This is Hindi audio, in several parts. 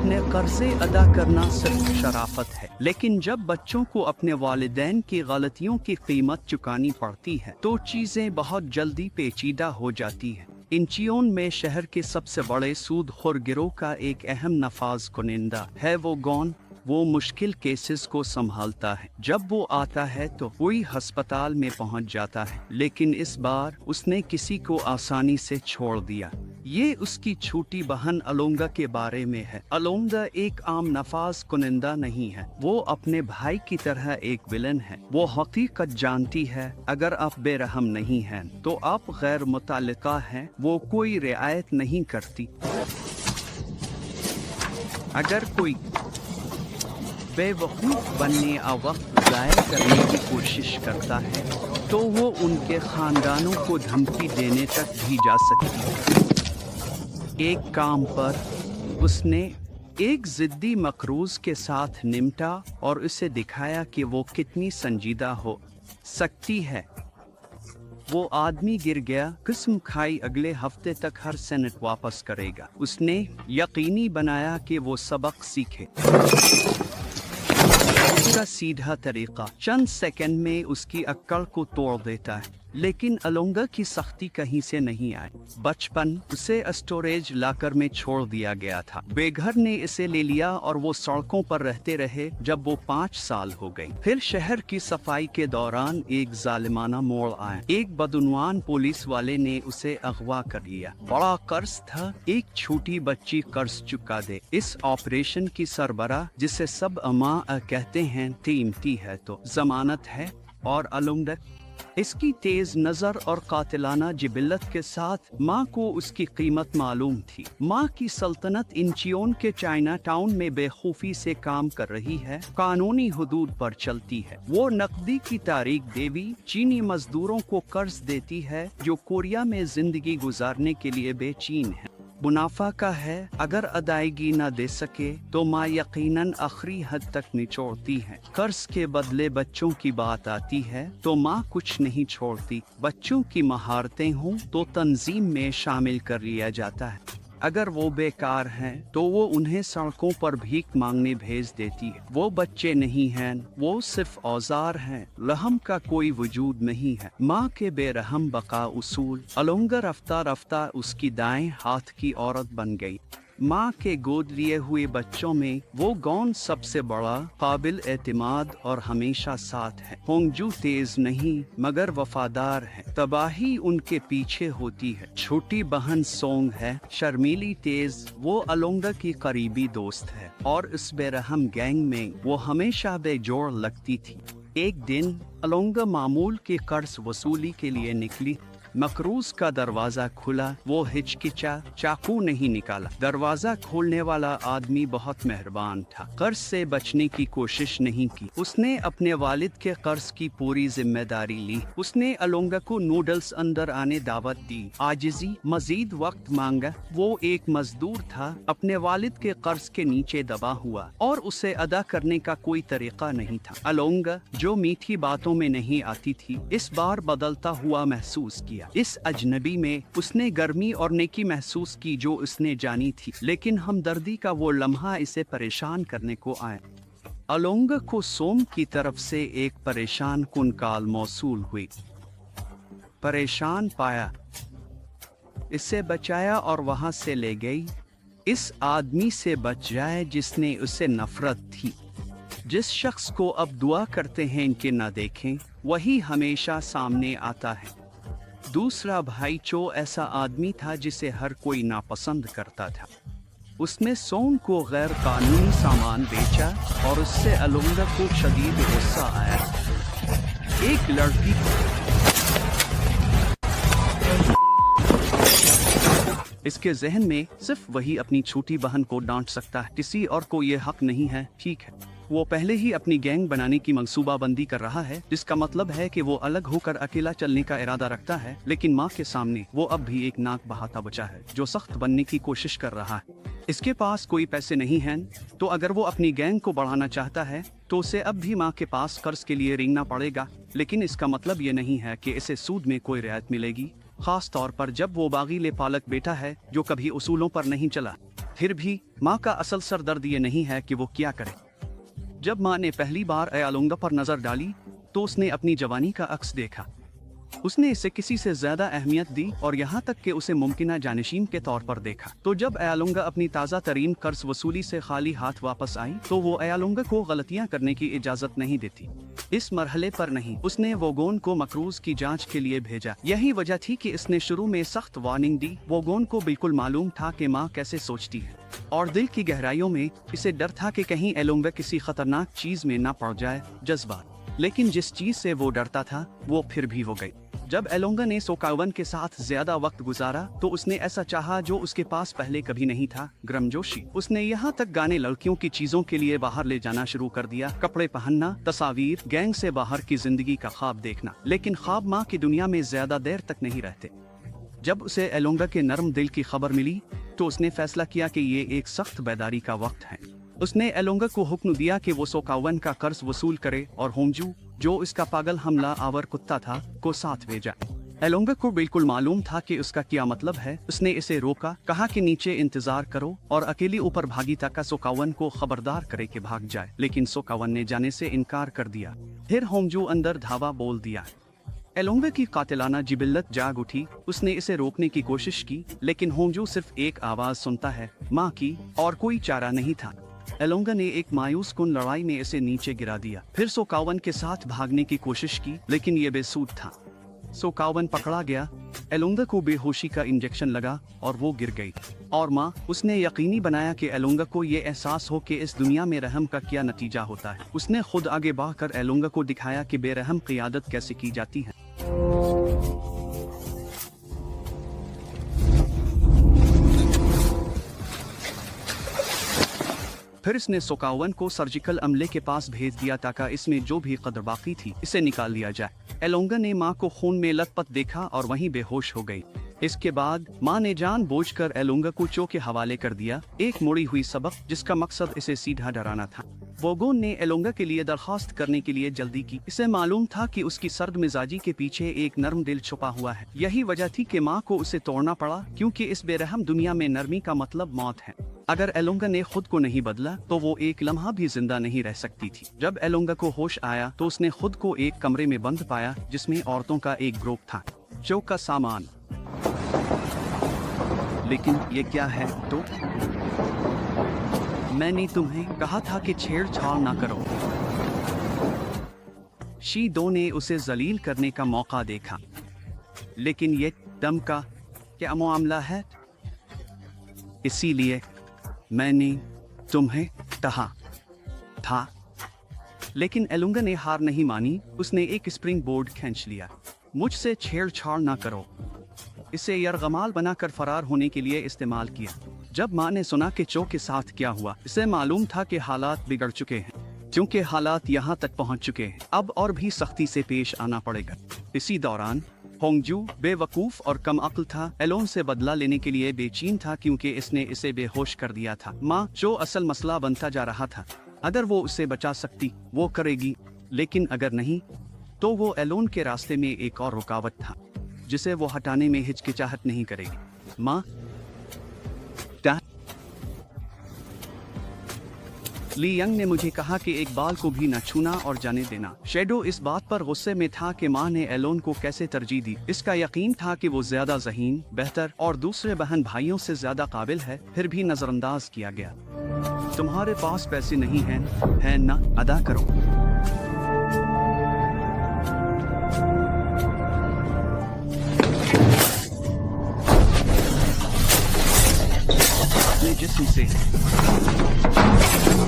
अपने कर्जे अदा करना सिर्फ शराफत है, लेकिन जब बच्चों को अपने वालिदैन की गलतियों की कीमत चुकानी पड़ती है तो चीजें बहुत जल्दी पेचीदा हो जाती हैं। इंचियोन में शहर के सबसे बड़े सूदखोर गिरोह का एक अहम नफाज कुनिंदा है वो गॉन। वो मुश्किल केसेस को संभालता है। जब वो आता है तो कोई अस्पताल में पहुंच जाता है, लेकिन इस बार उसने किसी को आसानी से छोड़ दिया। ये उसकी छोटी बहन अलोंगा के बारे में है। अलोंगा एक आम नफाज कुनिंदा नहीं है, वो अपने भाई की तरह एक विलन है। वो हकीकत जानती है अगर आप बेरहम नहीं हैं तो आप गैर मुतल्लिका हैं। वो कोई रियायत नहीं करती। अगर कोई बेवकूफ़ बनने या वक्त ज़ाया करने की कोशिश करता है तो वो उनके ख़ानदानों को धमकी देने तक भी जा सकती है। एक काम पर उसने एक ज़िद्दी मकरूज़ के साथ निपटा और उसे दिखाया कि वो कितनी संजीदा हो सकती है। वो आदमी गिर गया, कसम खाई अगले हफ्ते तक हर सेनेट वापस करेगा। उसने यकीनी बनाया कि वो सबक सीखे। उसका सीधा तरीका चंद सेकंड में उसकी अक्ल को तोड़ देता है, लेकिन अलोंगा की सख्ती कहीं से नहीं आई। बचपन उसे स्टोरेज लॉकर में छोड़ दिया गया था। बेघर ने इसे ले लिया और वो सड़कों पर रहते रहे जब वो 5 साल हो गई। फिर शहर की सफाई के दौरान एक जालिमाना मोड़ आया। एक बदउनवान पुलिस वाले ने उसे अगवा कर लिया। बड़ा कर्ज था, एक छोटी बच्ची कर्ज चुका दे। इस ऑपरेशन की सरबराह, जिसे सब अमा कहते हैं, कीमती है तो जमानत है। और अलोंगा इसकी तेज नजर और कातिलाना जिबिल्लत के साथ माँ को उसकी कीमत मालूम थी। माँ की सल्तनत इंचियोन के चाइना टाउन में बेखौफी से काम कर रही है, कानूनी हुदूद पर चलती है। वो नकदी की तारीख देवी चीनी मजदूरों को कर्ज देती है जो कोरिया में जिंदगी गुजारने के लिए बेचैन है। मुनाफा का है, अगर अदायगी न दे सके तो माँ यकीनन आखिरी हद तक निचोड़ती है। कर्ज के बदले बच्चों की बात आती है तो माँ कुछ नहीं छोड़ती। बच्चों की महारतें हों तो तंजीम में शामिल कर लिया जाता है। अगर वो बेकार हैं तो वो उन्हें सड़कों पर भीख मांगने भेज देती है। वो बच्चे नहीं हैं, वो सिर्फ औजार हैं। रहम का कोई वजूद नहीं है। माँ के बेरहम बका उसूल। अलोंगा रफ्ता रफ्ता उसकी दाएं हाथ की औरत बन गई। माँ के गोद लिए हुए बच्चों में वो गॉन सबसे बड़ा, काबिल एतमाद और हमेशा साथ है। होंगजू तेज नहीं मगर वफादार है। तबाही उनके पीछे होती है। छोटी बहन सोंग है, शर्मीली तेज। वो अलोंगा की करीबी दोस्त है और इस बेरहम गैंग में वो हमेशा बेजोड़ लगती थी। एक दिन अलोंगा मामूल के कर्ज वसूली के लिए निकली। मकरूज का दरवाजा खुला। वो हिचकिचा, चाकू नहीं निकाला। दरवाजा खोलने वाला आदमी बहुत मेहरबान था। कर्ज से बचने की कोशिश नहीं की। उसने अपने वालिद के कर्ज की पूरी जिम्मेदारी ली। उसने अलोंगा को नूडल्स अंदर आने दावत दी। आजिजी, मजीद वक्त मांगा। वो एक मजदूर था, अपने वालिद के कर्ज के नीचे दबा हुआ और उसे अदा करने का कोई तरीका नहीं था। अलोंगा, जो मीठी बातों में नहीं आती थी, इस बार बदलता हुआ महसूस किया। इस अजनबी में उसने गर्मी और नेकी महसूस की जो उसने जानी थी, लेकिन हमदर्दी का वो लम्हा इसे परेशान करने को आया। अलोंगा को सोम की तरफ से एक परेशान कुन कॉल मौसूल हुई। परेशान पाया, इसे बचाया और वहां से ले गई। इस आदमी से बच जाए जिसने उसे नफरत थी। जिस शख्स को अब दुआ करते हैं इनके न देखें, वही हमेशा सामने आता है। दूसरा भाई चो ऐसा आदमी था जिसे हर कोई नापसंद करता था। उसने सोन को गैर कानूनी सामान बेचा और उससे अलोंगा को शदीद गुस्सा आया। एक लड़की इसके जहन में सिर्फ वही अपनी छोटी बहन को डांट सकता है, किसी और को ये हक नहीं है। ठीक है, वो पहले ही अपनी गैंग बनाने की मंसूबाबंदी कर रहा है, जिसका मतलब है कि वो अलग होकर अकेला चलने का इरादा रखता है। लेकिन माँ के सामने वो अब भी एक नाक बहाता बचा है जो सख्त बनने की कोशिश कर रहा है। इसके पास कोई पैसे नहीं हैं, तो अगर वो अपनी गैंग को बढ़ाना चाहता है तो उसे अब भी माँ के पास कर्ज के लिए रेंगना पड़ेगा। लेकिन इसका मतलब ये नहीं है कि इसे सूद में कोई रियायत मिलेगी, खास तौर पर जब वो बागी ले पालक बेटा है जो कभी उसूलों पर नहीं चला। फिर भी माँ का असल सरदर्द ये नहीं है कि वो क्या करे। जब माँ ने पहली बार अयालुंगा पर नजर डाली तो उसने अपनी जवानी का अक्स देखा। उसने इसे किसी से ज्यादा अहमियत दी और यहाँ तक कि उसे मुमकिना जानिशीन के तौर पर देखा। तो जब अयालुंगा अपनी ताज़ा तरीन कर्ज वसूली से खाली हाथ वापस आई तो वो अयालुंगा को गलतियाँ करने की इजाजत नहीं देती। इस मरहले पर नहीं, उसने वोगोन को मकरूज की जांच के लिए भेजा। यही वजह थी कि इसने शुरू में सख्त वार्निंग दी। वोगोन को बिल्कुल मालूम था कि माँ कैसे सोचती है और दिल की गहराइयों में इसे डर था कि कहीं अयालुंगा किसी खतरनाक चीज में न पड़ जाए। जज्बात, लेकिन जिस चीज से वो डरता था वो फिर भी हो गई। जब अयालुंगा ने सोकावन के साथ ज्यादा वक्त गुजारा तो उसने ऐसा चाहा जो उसके पास पहले कभी नहीं था, गर्मजोशी। उसने यहाँ तक गाने, लड़कियों की चीजों के लिए बाहर ले जाना शुरू कर दिया, कपड़े पहनना, तस्वीर, गैंग से बाहर की जिंदगी का ख्वाब देखना। लेकिन ख्वाब माँ की दुनिया में ज्यादा देर तक नहीं रहते। जब उसे अयालुंगा के नरम दिल की खबर मिली तो उसने फैसला किया कि ये एक सख्त बेदारी का वक्त है। उसने अयालुंगा को हुक्म दिया कि वो सोकावन का कर्ज वसूल करे और होंजू, जो इसका पागल हमला आवर कुत्ता था, को साथ भेजा। अयालुंगा को बिल्कुल मालूम था कि उसका क्या मतलब है। उसने इसे रोका, कहा कि नीचे इंतजार करो और अकेली ऊपर भागी ताकि सोकावन को खबरदार करे कि भाग जाए। लेकिन सोकावन ने जाने से इनकार कर दिया। फिर होंजू अंदर धावा बोल दिया। अयालुंगा की कातिलाना जिबिल्लत जाग उठी। उसने इसे रोकने की कोशिश की लेकिन होंजू सिर्फ एक आवाज सुनता है, माँ की, और कोई चारा नहीं था। अयालुंगा ने एक मायूस कुन लड़ाई में इसे नीचे गिरा दिया। फिर सोकावन के साथ भागने की कोशिश की लेकिन ये बेसूद था। सोकावन पकड़ा गया। अयालुंगा को बेहोशी का इंजेक्शन लगा और वो गिर गई। और माँ, उसने यकीनी बनाया कि अयालुंगा को ये एहसास हो कि इस दुनिया में रहम का क्या नतीजा होता है। उसने खुद आगे बढ़कर अयालुंगा को दिखाया कि बेरहम क़ियादत कैसे की जाती है। फिर इसने सोकावन को सर्जिकल अमले के पास भेज दिया ताकि इसमें जो भी कदर बाकी थी इसे निकाल लिया जाए। अयालुंगा ने माँ को खून में लथपथ देखा और वहीं बेहोश हो गई। इसके बाद माँ ने जानबूझकर अयालुंगा को चो के हवाले कर दिया, एक मुड़ी हुई सबक जिसका मकसद इसे सीधा डराना था। वोगोन ने अयालुंगा के लिए दरखास्त करने के लिए जल्दी की। इसे मालूम था कि उसकी सर्द मिजाजी के पीछे एक नर्म दिल छुपा हुआ है। यही वजह थी कि माँ को उसे तोड़ना पड़ा, क्योंकि इस बेरहम दुनिया में नरमी का मतलब मौत है। अगर अयालुंगा ने खुद को नहीं बदला तो वो एक लम्हा भी जिंदा नहीं रह सकती थी। जब अयालुंगा को होश आया तो उसने खुद को एक कमरे में बंद पाया जिसमें औरतों का एक ग्रुप था, चौक का सामान। लेकिन ये क्या है? तो मैंने तुम्हें कहा था कि छेड़छाड़ ना करो। शीदो ने उसे जलील करने का मौका देखा। लेकिन ये दम का क्या मामला है? इसीलिए मैंने तुम्हें कहा था। लेकिन अयालुंगा ने हार नहीं मानी। उसने एक स्प्रिंग बोर्ड खींच लिया। मुझसे छेड़छाड़ ना करो। इसे यरगमाल बनाकर फरार होने के लिए इस्तेमाल किया। जब माँ ने सुना कि चो के साथ क्या हुआ, इसे मालूम था कि हालात बिगड़ चुके हैं। क्योंकि हालात यहाँ तक पहुँच चुके हैं, अब और भी सख्ती से पेश आना पड़ेगा। इसी दौरान होंजू बेवकूफ और कम अक्ल था। एलोन से बदला लेने के लिए बेचैन था क्योंकि इसने इसे बेहोश कर दिया था। माँ, जो असल मसला बनता जा रहा था। अगर वो उसे बचा सकती वो करेगी, लेकिन अगर नहीं तो वो एलोन के रास्ते में एक और रुकावट था जिसे वो हटाने में हिचकिचाहट नहीं करेगी। माँ, ली यंग ने मुझे कहा कि एक बाल को भी न छूना और जाने देना। शेडो इस बात पर गुस्से में था कि माँ ने एलोन को कैसे तरजीह दी। इसका यकीन था कि वो ज्यादा ज़हीन, बेहतर और दूसरे बहन भाइयों से ज्यादा काबिल है, फिर भी नजरअंदाज किया गया। तुम्हारे पास पैसे नहीं हैं, है ना? अदा करो। अपने जिस्म से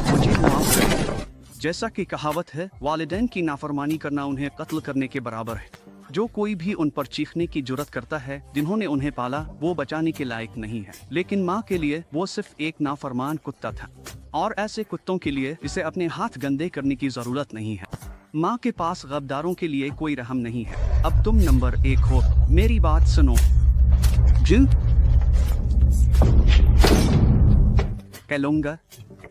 मुझे माफ करें। जैसा कि कहावत है, वालिदैन की नाफरमानी करना उन्हें कत्ल करने के बराबर है। जो कोई भी उन पर चीखने की जुर्रत करता है जिन्होंने उन्हें पाला, वो बचाने के लायक नहीं है। लेकिन माँ के लिए वो सिर्फ एक नाफरमान कुत्ता था, और ऐसे कुत्तों के लिए इसे अपने हाथ गंदे करने की जरूरत नहीं है। माँ के पास गद्दारों के लिए कोई रहम नहीं है। अब तुम नंबर 1 हो, मेरी बात सुनो। अयालुंगा,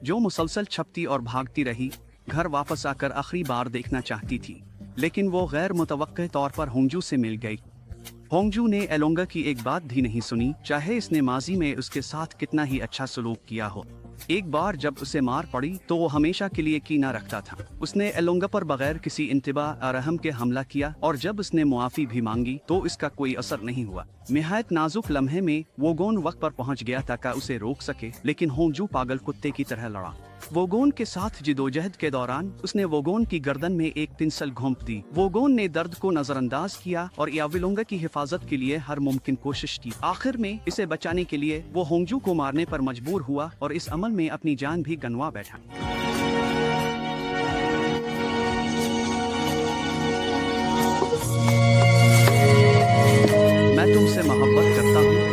जो मुसलसल छपती और भागती रही, घर वापस आकर आखिरी बार देखना चाहती थी, लेकिन वो गैर मुतवक्के तौर पर होंजू से मिल गई। होंगजू ने एलोंगा की एक बात भी नहीं सुनी, चाहे इसने माजी में उसके साथ कितना ही अच्छा सलूक किया हो। एक बार जब उसे मार पड़ी तो वो हमेशा के लिए कीना रखता था। उसने एलोंगा पर बगैर किसी इंतबा अरहम के हमला किया और जब उसने मुआफी भी मांगी तो इसका कोई असर नहीं हुआ। निहायत नाजुक लम्हे में वोगोन वक्त पर पहुंच गया ताकि उसे रोक सके, लेकिन होंगजू पागल कुत्ते की तरह लड़ा। वोगोन के साथ जिदोजहद के दौरान उसने वोगोन की गर्दन में एक पिंसल घोंप दी। वोगोन ने दर्द को नजरअंदाज किया और याविलोंगा की हिफाजत के लिए हर मुमकिन कोशिश की। आखिर में इसे बचाने के लिए वो होंगजू को मारने पर मजबूर हुआ और इस अमल में अपनी जान भी गंवा बैठा।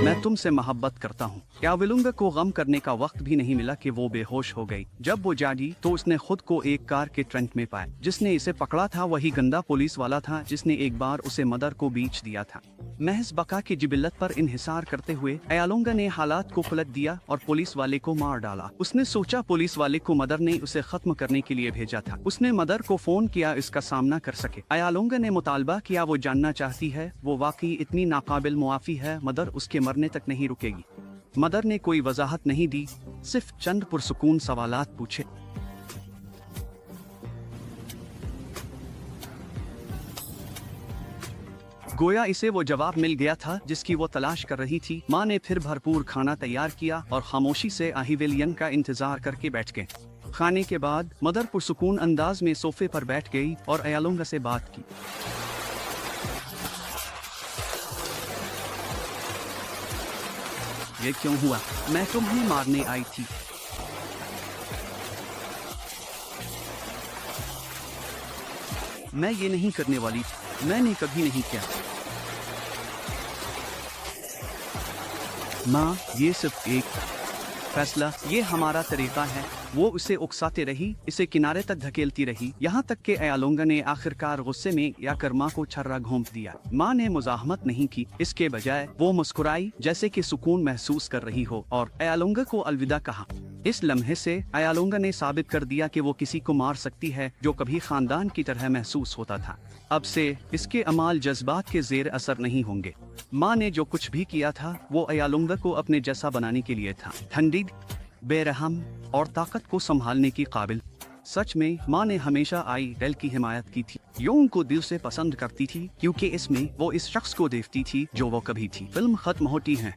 मैं तुमसे मोहब्बत करता हूँ। याविलुंगा को गम करने का वक्त भी नहीं मिला कि वो बेहोश हो गई। जब वो जागी तो उसने खुद को एक कार के ट्रंक में पाया। जिसने इसे पकड़ा था वही गंदा पुलिस वाला था जिसने एक बार उसे मदर को बेच दिया था। महज बका की जिबिल्लत पर इन्हिसार करते हुए याविलुंगा ने हालात को पलट दिया और पुलिस वाले को मार डाला। उसने सोचा पुलिस वाले को मदर ने उसे खत्म करने के लिए भेजा था। उसने मदर को फोन किया इसका सामना कर सके। याविलुंगा ने मुतालबा किया, वो जानना चाहती है वो वाकई इतनी नाकाबिल मुआफी है, मदर उसके मरने तक नहीं रुकेगी। मदर ने कोई वजाहत नहीं दी, सिर्फ चंद पुरसुकून सवालात पूछे। गोया इसे वो जवाब मिल गया था जिसकी वो तलाश कर रही थी। माँ ने फिर भरपूर खाना तैयार किया और खामोशी से याविलियन का इंतजार करके बैठ गए। खाने के बाद मदर पुरसुकून अंदाज में सोफे पर बैठ गई और याविलुंगा से बात की। ये क्यों हुआ? मैं तुम्हें मारने आई थी। मैं ये नहीं करने वाली थी। मैंने कभी नहीं किया। माँ, ये सिर्फ एक फैसला, ये हमारा तरीका है। वो उसे उकसाते रही, इसे किनारे तक धकेलती रही, यहाँ तक कि याविलुंगा ने आखिरकार गुस्से में आकर माँ को छर्रा घोंप दिया। माँ ने मुजाहमत नहीं की, इसके बजाय वो मुस्कुराई जैसे कि सुकून महसूस कर रही हो और याविलुंगा को अलविदा कहा। इस लम्हे से याविलुंगा ने साबित कर दिया कि वो किसी को मार सकती है जो कभी खानदान की तरह महसूस होता था। अब से इसके अमाल जज्बात के जेर असर नहीं होंगे। माँ ने जो कुछ भी किया था वो याविलुंगा को अपने जैसा बनाने के लिए था। ठंडी, बेरहम और ताकत को संभालने की काबिल। सच में माँ ने हमेशा IL की हिमायत की थी। योंग को दिल से पसंद करती थी क्योंकि इसमें वो इस शख्स को देखती थी जो वो कभी थी। फिल्म खत्म होती है।